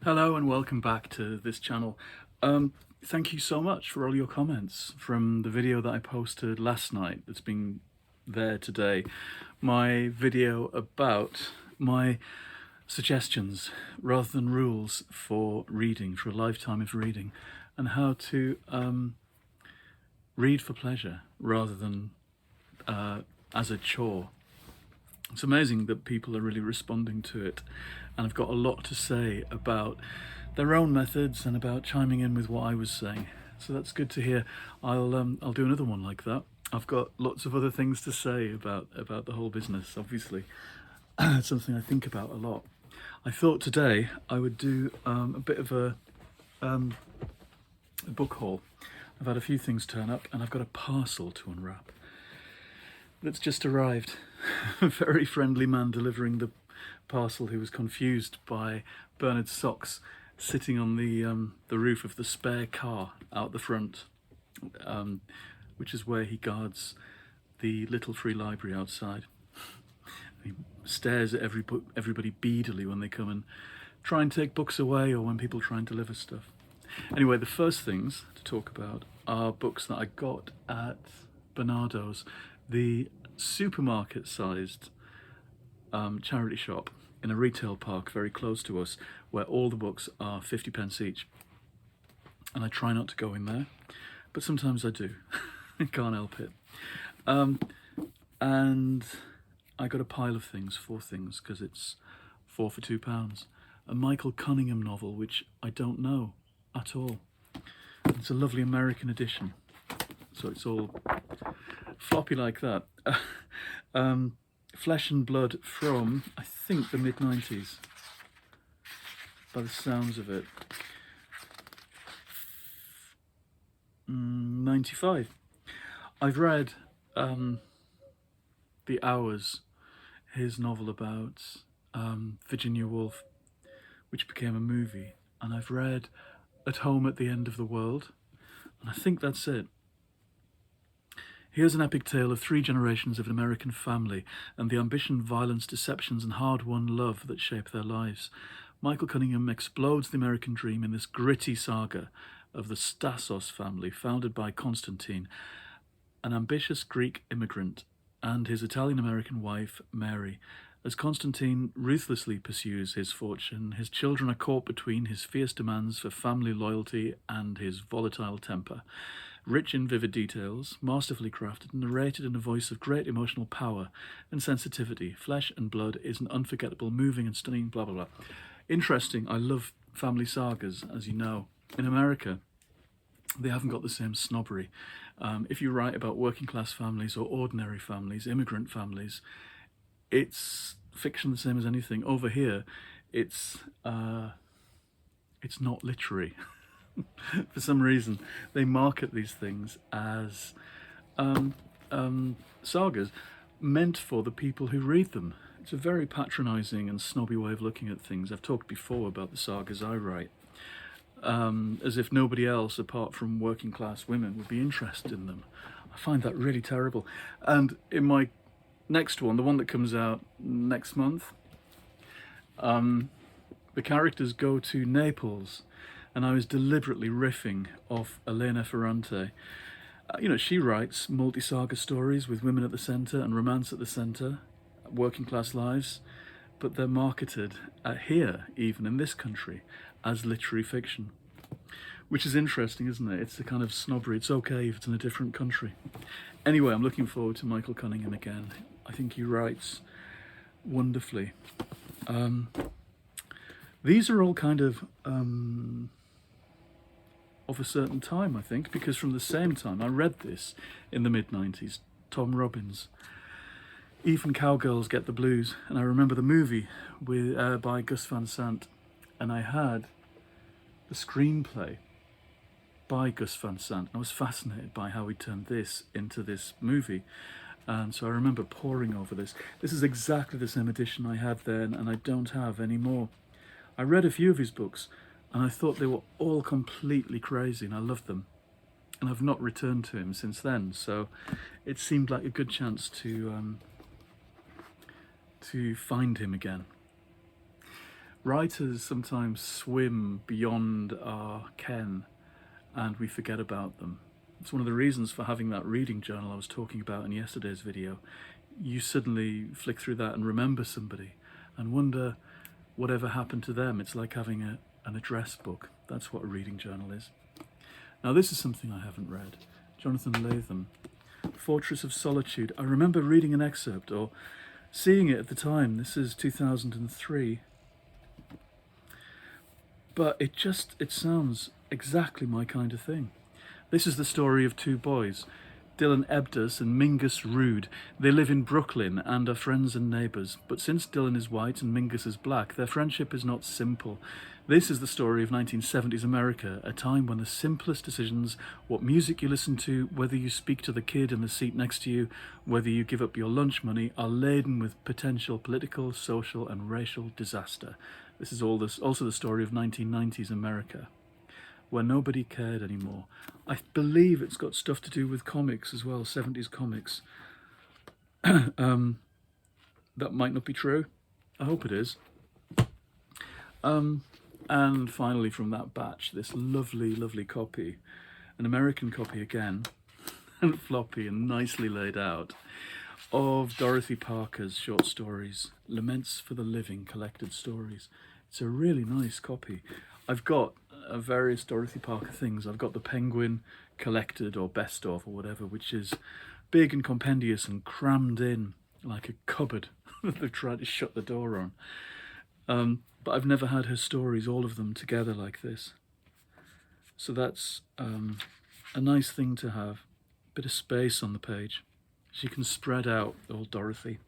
Hello and welcome back to this channel. Thank you so much for all your comments from the video that I posted last night that's been there today. My video about my suggestions rather than rules for reading, for a lifetime of reading, and how to read for pleasure rather than as a chore. It's amazing that people are really responding to it, and I've got a lot to say about their own methods and about chiming in with what I was saying. So that's good to hear. I'll do another one like that. I've got lots of other things to say about the whole business. Obviously, it's something I think about a lot. I thought today I would do a bit of a book haul. I've had a few things turn up, and I've got a parcel to unwrap that's just arrived. A very friendly man delivering the parcel who was confused by Bernard's socks sitting on the roof of the spare car out the front, which is where he guards the little free library outside. He stares at everybody beadily when they come and try and take books away or when people try and deliver stuff. Anyway, the first things to talk about are books that I got at Bernardo's, the supermarket-sized charity shop in a retail park very close to us, where all the books are 50p each. And I try not to go in there, but sometimes I do. I can't help it. And I got a pile of things, 4 things, because it's 4 for £2. A Michael Cunningham novel, which I don't know at all. It's a lovely American edition, so it's all floppy like that. Flesh and Blood from, I think, the mid-90s, by the sounds of it. 95. I've read The Hours, his novel about Virginia Woolf, which became a movie, and I've read At Home at the End of the World, and I think that's it. Here's an epic tale of 3 generations of an American family and the ambition, violence, deceptions and hard-won love that shape their lives. Michael Cunningham explodes the American dream in this gritty saga of the Stassos family, founded by Constantine, an ambitious Greek immigrant, and his Italian-American wife, Mary. As Constantine ruthlessly pursues his fortune, his children are caught between his fierce demands for family loyalty and his volatile temper. Rich in vivid details, masterfully crafted and narrated in a voice of great emotional power and sensitivity, Flesh and Blood is an unforgettable, moving and stunning blah blah blah. Interesting, I love family sagas, as you know. In America, they haven't got the same snobbery. If you write about working class families or ordinary families, immigrant families, it's fiction the same as anything. Over here, it's not literary. For some reason, they market these things as sagas meant for the people who read them. It's a very patronising and snobby way of looking at things. I've talked before about the sagas I write, as if nobody else apart from working class women would be interested in them. I find that really terrible. And in my next one, the one that comes out next month, the characters go to Naples, and I was deliberately riffing off Elena Ferrante. She writes multi-saga stories with women at the centre and romance at the centre, working class lives, but they're marketed here, even in this country, as literary fiction. Which is interesting, isn't it? It's the kind of snobbery. It's okay if it's in a different country. Anyway, I'm looking forward to Michael Cunningham again. I think he writes wonderfully. These are all kind of a certain time, I think, because from the same time I read this in the mid-90s, Tom Robbins, Even Cowgirls Get the Blues, and I remember the movie by Gus Van Sant, and I had the screenplay by Gus Van Sant. I was fascinated by how he turned this into this movie, and so I remember poring over this. This is exactly the same edition I had then, and I don't have any more. I read a few of his books, and I thought they were all completely crazy, and I loved them. And I've not returned to him since then, so it seemed like a good chance to find him again. Writers sometimes swim beyond our ken and we forget about them. It's one of the reasons for having that reading journal I was talking about in yesterday's video. You suddenly flick through that and remember somebody and wonder whatever happened to them. It's like having an address book. That's what a reading journal is. Now this is something I haven't read. Jonathan Latham, Fortress of Solitude. I remember reading an excerpt or seeing it at the time. This is 2003. But it sounds exactly my kind of thing. This is the story of two boys, Dylan Ebdus and Mingus Rude. They live in Brooklyn and are friends and neighbours, but since Dylan is white and Mingus is black, their friendship is not simple. This is the story of 1970s America, a time when the simplest decisions, what music you listen to, whether you speak to the kid in the seat next to you, whether you give up your lunch money, are laden with potential political, social and racial disaster. This is also the story of 1990s America, where nobody cared anymore. I believe it's got stuff to do with comics as well, 70s comics. That might not be true. I hope it is. And finally from that batch, this lovely, lovely copy, an American copy again, and floppy and nicely laid out, of Dorothy Parker's short stories, Laments for the Living collected stories. It's a really nice copy. I've got various Dorothy Parker things. I've got the Penguin collected or best of or whatever, which is big and compendious and crammed in like a cupboard that they've tried to shut the door on. But I've never had her stories, all of them together like this. So that's a nice thing to have. A bit of space on the page. She can spread out, old Dorothy.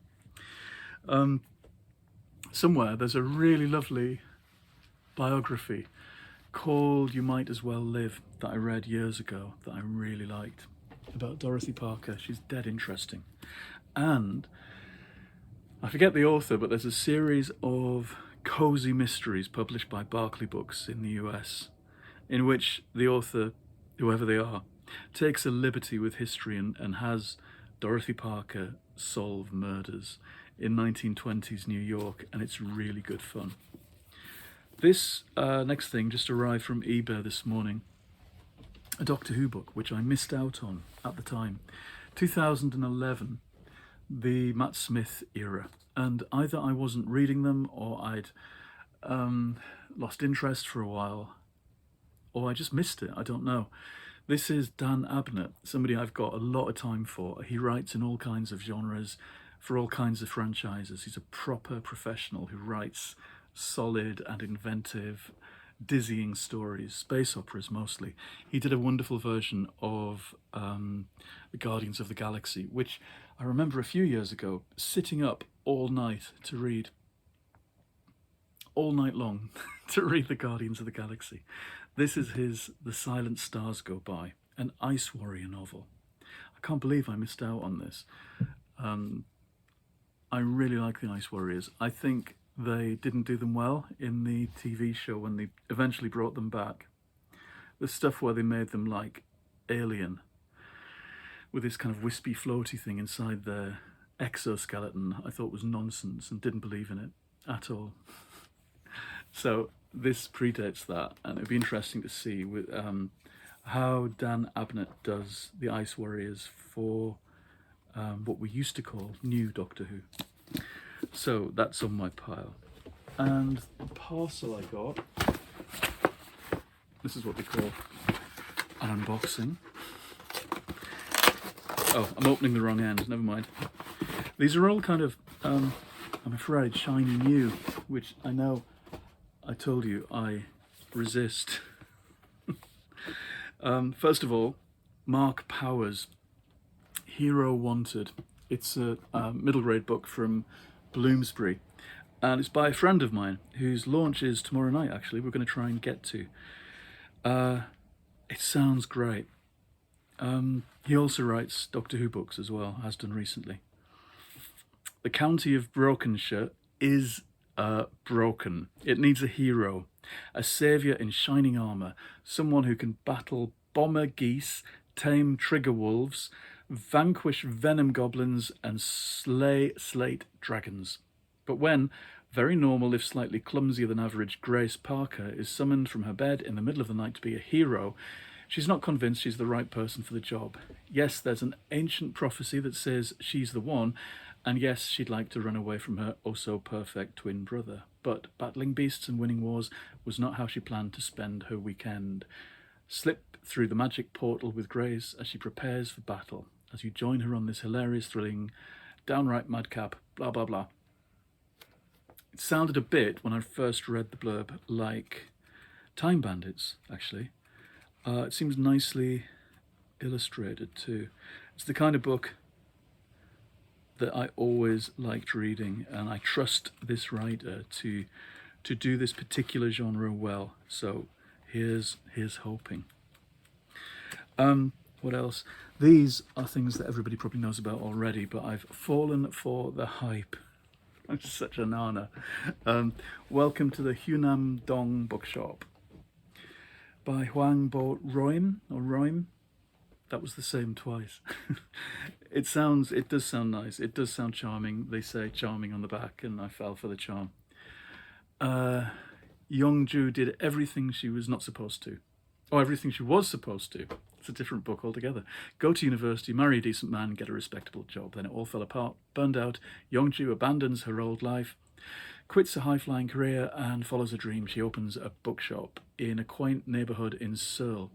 Somewhere there's a really lovely biography called You Might As Well Live that I read years ago that I really liked, about Dorothy Parker. She's dead interesting. And I forget the author, but there's a series of cozy mysteries published by Barclay Books in the US, in which the author, whoever they are, takes a liberty with history and has Dorothy Parker solve murders in 1920s New York, and it's really good fun. This next thing just arrived from eBay this morning, a Doctor Who book, which I missed out on at the time, 2011, the Matt Smith era, and either I wasn't reading them or I'd lost interest for a while, or I just missed it, I don't know. This is Dan Abnett, somebody I've got a lot of time for. He writes in all kinds of genres, for all kinds of franchises. He's a proper professional who writes solid and inventive, dizzying stories, space operas mostly. He did a wonderful version of The Guardians of the Galaxy, which I remember a few years ago sitting up all night to read. All night long to read The Guardians of the Galaxy. This is his The Silent Stars Go By, an Ice Warrior novel. I can't believe I missed out on this. I really like the Ice Warriors. I think they didn't do them well in the TV show when they eventually brought them back. The stuff where they made them like Alien, with this kind of wispy floaty thing inside their exoskeleton, I thought was nonsense and didn't believe in it at all. So this predates that, and it'd be interesting to see with how Dan Abnett does the Ice Warriors for what we used to call New Doctor Who. So that's on my pile. And the parcel I got, this is what we call an unboxing. Oh, I'm opening the wrong end, never mind. These are all kind of, I'm afraid, shiny new, which I know I told you I resist. First of all, Mark Powers, Hero Wanted. It's a middle grade book from Bloomsbury, and it's by a friend of mine whose launch is tomorrow night, actually. We're going to try and get to. It sounds great. He also writes Doctor Who books as well, has done recently. The county of Brokenshire is broken. It needs a hero, a saviour in shining armour, someone who can battle bomber geese, tame trigger wolves, vanquish venom goblins and slay slate dragons. But when Very normal, if slightly clumsier than average, Grace Parker is summoned from her bed in the middle of the night to be a hero. She's not convinced she's the right person for the job. Yes, there's an ancient prophecy that says she's the one, and yes, she'd like to run away from her oh-so-perfect twin brother. But battling beasts and winning wars was not how she planned to spend her weekend. Slip through the magic portal with Grace as she prepares for battle, as you join her on this hilarious, thrilling, downright madcap, blah blah blah. It sounded a bit, when I first read the blurb, like Time Bandits, actually. It seems nicely illustrated too. It's the kind of book that I always liked reading, and I trust this writer to do this particular genre well. So here's hoping. What else? These are things that everybody probably knows about already, but I've fallen for the hype. I'm such a nana. Welcome to the Hyunam-dong Bookshop by Hwang Bo Roim. That was the same twice. It does sound nice. It does sound charming. They say charming on the back, and I fell for the charm. Youngju did everything she was not supposed to. Oh, everything she was supposed to. It's a different book altogether. Go to university, marry a decent man, get a respectable job. Then it all fell apart, burned out. Youngju abandons her old life, quits a high-flying career, and follows a dream. She opens a bookshop in a quaint neighborhood in Seoul.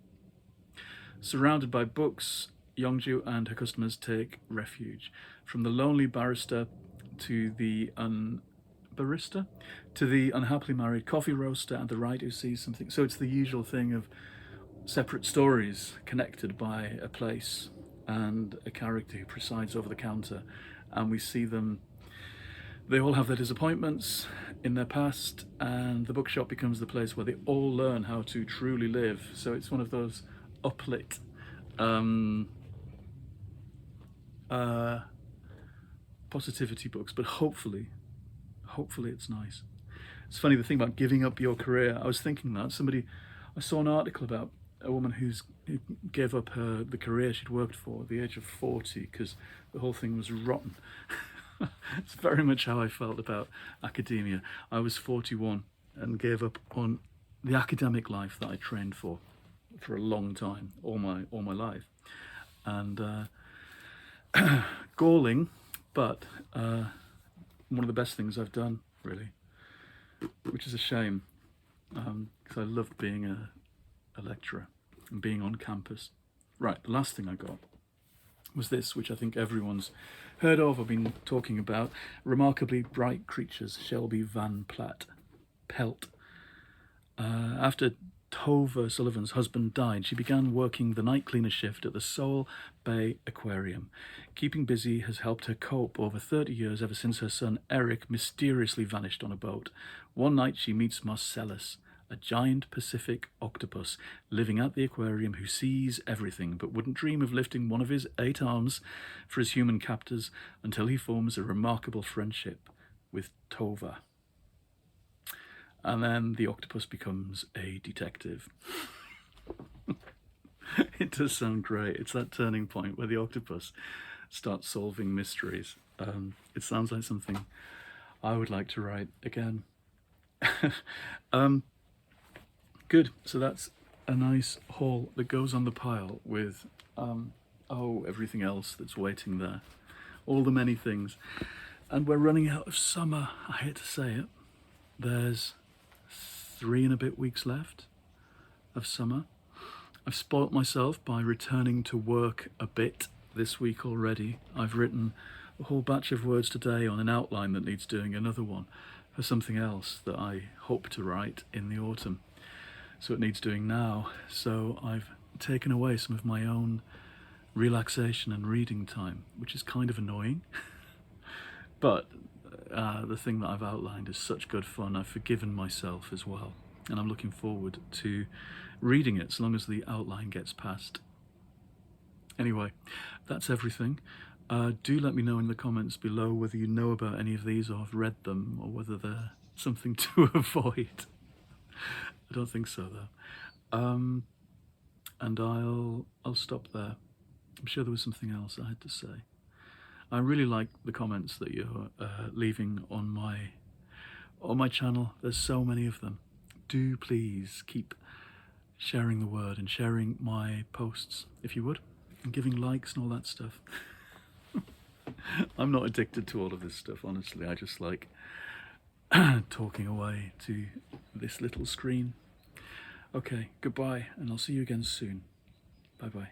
Surrounded by books, Youngju and her customers take refuge. From the lonely barrister to the unhappily married coffee roaster and the writer who sees something. So it's the usual thing of separate stories connected by a place and a character who presides over the counter, and we see them. They all have their disappointments in their past, and the bookshop becomes the place where they all learn how to truly live. So it's one of those uplit positivity books, but hopefully it's nice. It's funny, the thing about giving up your career. I was thinking that I saw an article about a woman who gave up the career she'd worked for at the age of 40 because the whole thing was rotten. It's very much how I felt about academia. I was 41 and gave up on the academic life that I trained for a long time, all my life, and galling, but one of the best things I've done, really, which is a shame, because I loved being a lecturer and being on campus. Right, the last thing I got was this, which I think everyone's heard of or been talking about. Remarkably Bright Creatures, Shelby Van Pelt. After Tova Sullivan's husband died, she began working the night cleaner shift at the Seoul Bay Aquarium. Keeping busy has helped her cope over 30 years, ever since her son Eric mysteriously vanished on a boat. One night she meets Marcellus, a giant Pacific octopus living at the aquarium who sees everything but wouldn't dream of lifting one of his 8 arms for his human captors, until he forms a remarkable friendship with Tova. And then the octopus becomes a detective. It does sound great. It's that turning point where the octopus starts solving mysteries. It sounds like something I would like to write again. Good. So that's a nice haul that goes on the pile with everything else that's waiting there. All the many things. And we're running out of summer. I hate to say it. There's 3 and a bit weeks left of summer. I've spoilt myself by returning to work a bit this week already. I've written a whole batch of words today on an outline that needs doing, another one for something else that I hope to write in the autumn. So it needs doing now. So I've taken away some of my own relaxation and reading time, which is kind of annoying. But the thing that I've outlined is such good fun. I've forgiven myself as well, and I'm looking forward to reading it, so long as the outline gets passed. Anyway, that's everything. Do let me know in the comments below whether you know about any of these or have read them, or whether they're something to avoid. I don't think so, though. And I'll stop there. I'm sure there was something else I had to say. I really like the comments that you're leaving on my on my channel. There's so many of them. Do please keep sharing the word and sharing my posts, if you would, and giving likes and all that stuff. I'm not addicted to all of this stuff, honestly. I just like talking away to this little screen. Okay, goodbye, and I'll see you again soon. Bye-bye.